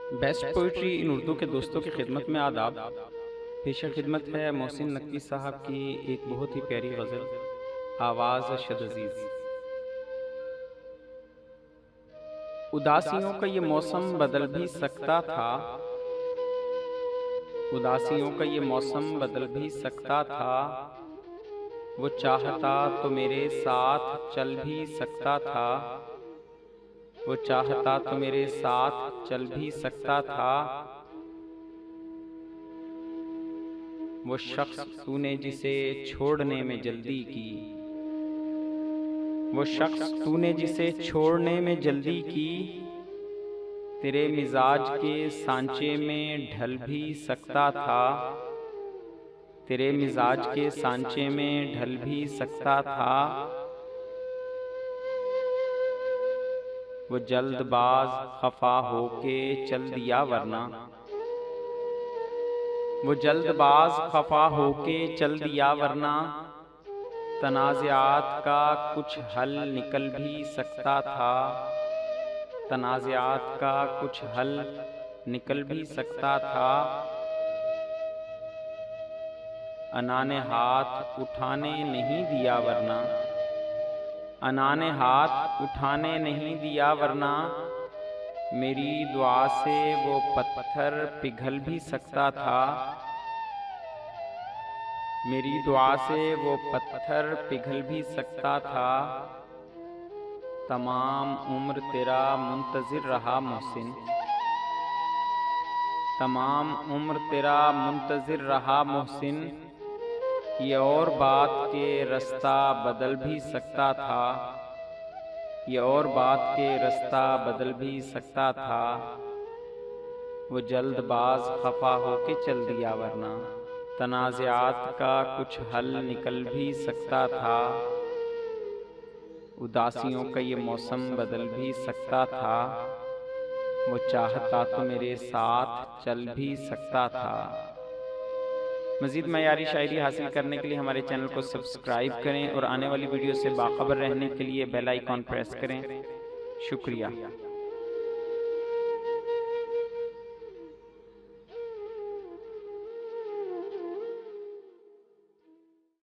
Best poetry इन उर्दू के दोस्तों की खिदमत में आदाब। पेश खिदमत है मोहसिन नकवी साहब की एक बहुत ही प्यारी गज़ल, आवाज़ शदअज़ीज़। उदासियों का ये मौसम बदल भी सकता था, उदासियों का ये मौसम बदल भी सकता था। वो चाहता तो मेरे साथ चल भी सकता था, वो चाहता तो मेरे साथ चल भी सकता था। वो शख्स तूने जिसे छोड़ने में जल्दी की, वो शख्स तूने जिसे छोड़ने में जल्दी की, तेरे मिजाज के सांचे में ढल भी सकता था, तेरे मिजाज के सांचे में ढल भी सकता था। वो जल्दबाज खफा होके चल दिया वरना, वो जल्दबाज खफा होके चल दिया वरना, तनाज़ात का कुछ हल निकल भी सकता था, तनाज़ात का कुछ हल निकल भी सकता था। अनाने हाथ उठाने नहीं दिया वरना, अनाने हाथ उठाने नहीं दिया वरना, मेरी दुआ से वो पत्थर पिघल भी सकता था, मेरी दुआ से वो पत्थर पिघल भी सकता था। तमाम उम्र तेरा मुंतज़िर रहा मोहसिन, तमाम उम्र तेरा मुंतज़िर रहा मोहसिन, ये और बात के रास्ता बदल भी सकता था, ये और बात के रास्ता बदल भी सकता था। वो जल्दबाज खफा होके चल दिया वरना, तनाज़ात का कुछ हल निकल भी सकता था। उदासियों का ये मौसम बदल भी सकता था, वो चाहता तो मेरे साथ चल भी सकता था। मज़ीद मयारी शायरी हासिल करने के लिए हमारे चैनल को सब्सक्राइब करें और आने वाली वीडियो से बाखबर रहने के लिए बेल आइकॉन प्रेस करें। शुक्रिया।